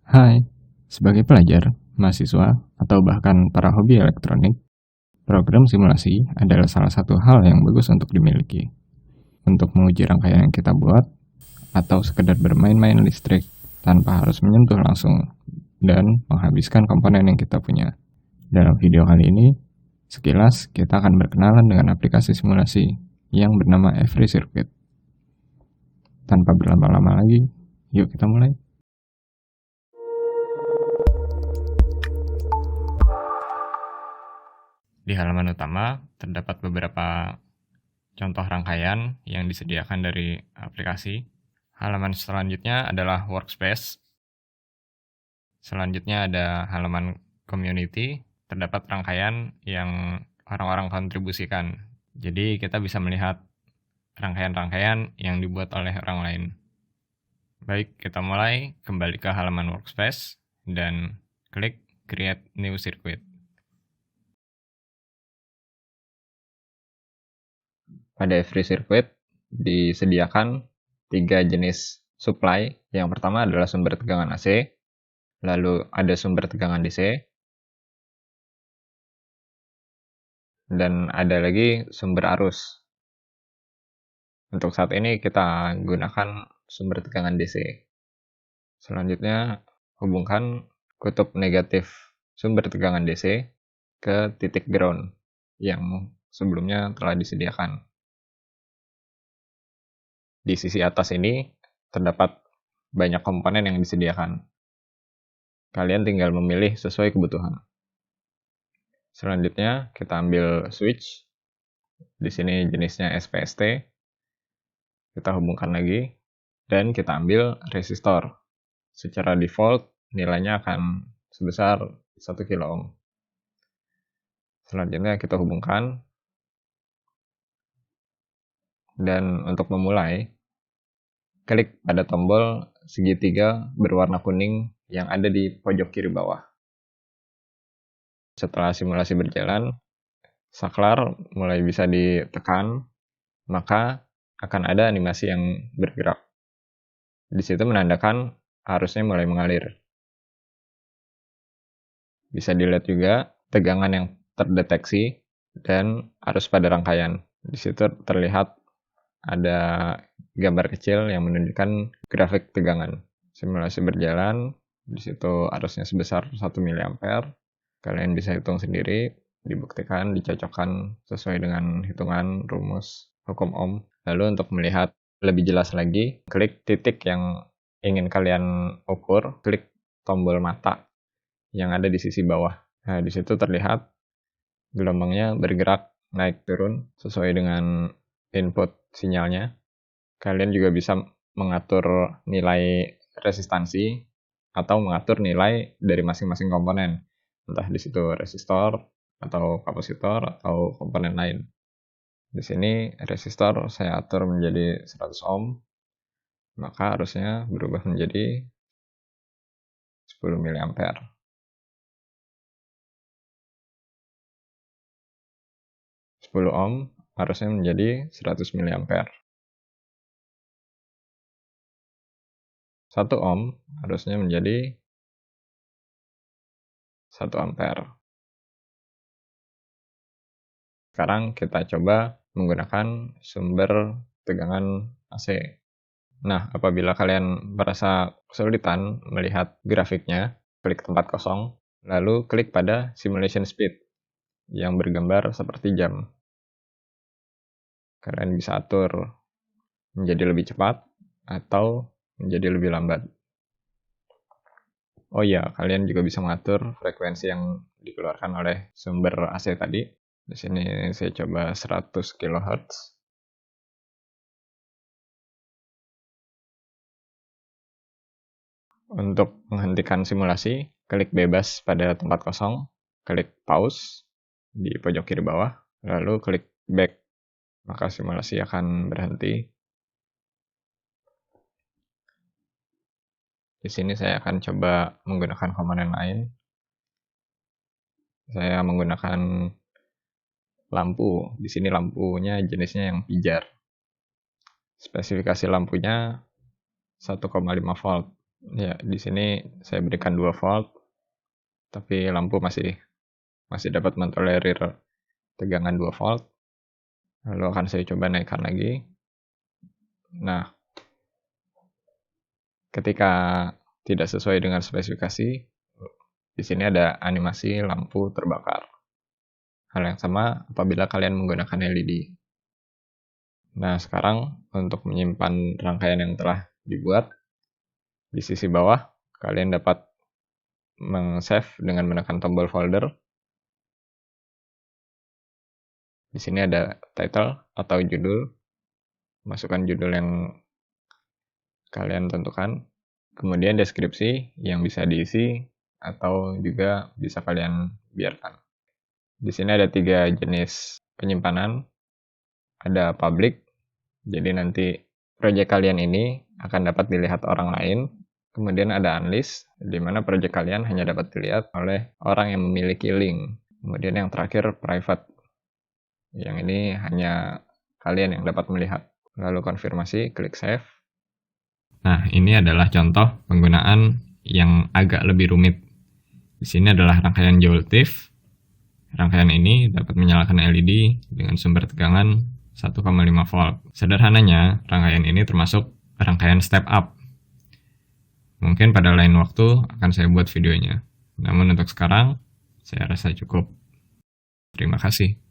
Hai, sebagai pelajar, mahasiswa, atau bahkan para hobi elektronik, program simulasi adalah salah satu hal yang bagus untuk dimiliki. Untuk menguji rangkaian yang kita buat, atau sekedar bermain-main listrik tanpa harus menyentuh langsung dan menghabiskan komponen yang kita punya. Dalam video kali ini, sekilas kita akan berkenalan dengan aplikasi simulasi yang bernama Every Circuit. Tanpa berlama-lama lagi, yuk kita mulai. Di halaman utama terdapat beberapa contoh rangkaian yang disediakan dari aplikasi. Halaman selanjutnya adalah workspace. Selanjutnya ada halaman community. Terdapat rangkaian yang orang-orang kontribusikan. Jadi kita bisa melihat rangkaian-rangkaian yang dibuat oleh orang lain. Baik, kita mulai. Kembali ke halaman workspace dan klik create new circuit. Pada Every Circuit disediakan 3 jenis supply. Yang pertama adalah sumber tegangan AC, lalu ada sumber tegangan DC, dan ada lagi sumber arus. Untuk saat ini kita gunakan sumber tegangan DC. Selanjutnya hubungkan kutub negatif sumber tegangan DC ke titik ground yang sebelumnya telah disediakan. Di sisi atas ini terdapat banyak komponen yang disediakan. Kalian tinggal memilih sesuai kebutuhan. Selanjutnya kita ambil switch. Di sini jenisnya SPST. Kita hubungkan lagi dan kita ambil resistor. Secara default nilainya akan sebesar 1 kilo ohm. Selanjutnya kita hubungkan. Dan untuk memulai, klik pada tombol segitiga berwarna kuning yang ada di pojok kiri bawah. Setelah simulasi berjalan, saklar mulai bisa ditekan, maka akan ada animasi yang bergerak. Di situ menandakan arusnya mulai mengalir. Bisa dilihat juga tegangan yang terdeteksi dan arus pada rangkaian. Di situ terlihat ada gambar kecil yang menunjukkan grafik tegangan. Simulasi berjalan, di situ arusnya sebesar 1 mA. Kalian bisa hitung sendiri, dibuktikan, dicocokkan sesuai dengan hitungan rumus hukum Ohm. Lalu untuk melihat lebih jelas lagi, klik titik yang ingin kalian ukur, klik tombol mata yang ada di sisi bawah. Nah, di situ terlihat gelombangnya bergerak naik turun sesuai dengan input sinyalnya. Kalian juga bisa mengatur nilai resistansi atau mengatur nilai dari masing-masing komponen. Entah di situ resistor atau kapasitor atau komponen lain. Di sini resistor saya atur menjadi 100 ohm, maka harusnya berubah menjadi 10 mA. 10 ohm harusnya menjadi 100 mA. 1 ohm harusnya menjadi 1 ampere. Sekarang kita coba menggunakan sumber tegangan AC. Nah, apabila kalian merasa kesulitan melihat grafiknya, klik tempat kosong, lalu klik pada simulation speed yang bergambar seperti jam. Kalian bisa atur menjadi lebih cepat atau menjadi lebih lambat. Oh iya, kalian juga bisa mengatur frekuensi yang dikeluarkan oleh sumber AC tadi. Di sini saya coba 100 kHz. Untuk menghentikan simulasi, klik bebas pada tempat kosong, klik pause di pojok kiri bawah, lalu klik back, maka simulasi akan berhenti. Di sini saya akan coba menggunakan komponen lain. Saya menggunakan lampu. Di sini lampunya jenisnya yang pijar. Spesifikasi lampunya 1,5 volt. Ya, di sini saya berikan 2 volt, tapi lampu masih dapat mentolerir tegangan 2 volt. Lalu akan saya coba naikkan lagi. Nah, ketika tidak sesuai dengan spesifikasi, di sini ada animasi lampu terbakar. Hal yang sama apabila kalian menggunakan LED. Nah, sekarang untuk menyimpan rangkaian yang telah dibuat, di sisi bawah kalian dapat meng-save dengan menekan tombol folder. Di sini ada title atau judul. Masukkan judul yang kalian tentukan. Kemudian deskripsi yang bisa diisi atau juga bisa kalian biarkan. Di sini ada 3 jenis penyimpanan. Ada public, jadi nanti project kalian ini akan dapat dilihat orang lain. Kemudian ada unlist, di mana project kalian hanya dapat dilihat oleh orang yang memiliki link. Kemudian yang terakhir private, yang ini hanya kalian yang dapat melihat. Lalu konfirmasi, klik save. Nah, ini adalah contoh penggunaan yang agak lebih rumit. Di sini adalah rangkaian Joule-TIF. Rangkaian ini dapat menyalakan LED dengan sumber tegangan 1,5 volt. Sederhananya, rangkaian ini termasuk rangkaian step up. Mungkin pada lain waktu akan saya buat videonya. Namun untuk sekarang, saya rasa cukup. Terima kasih.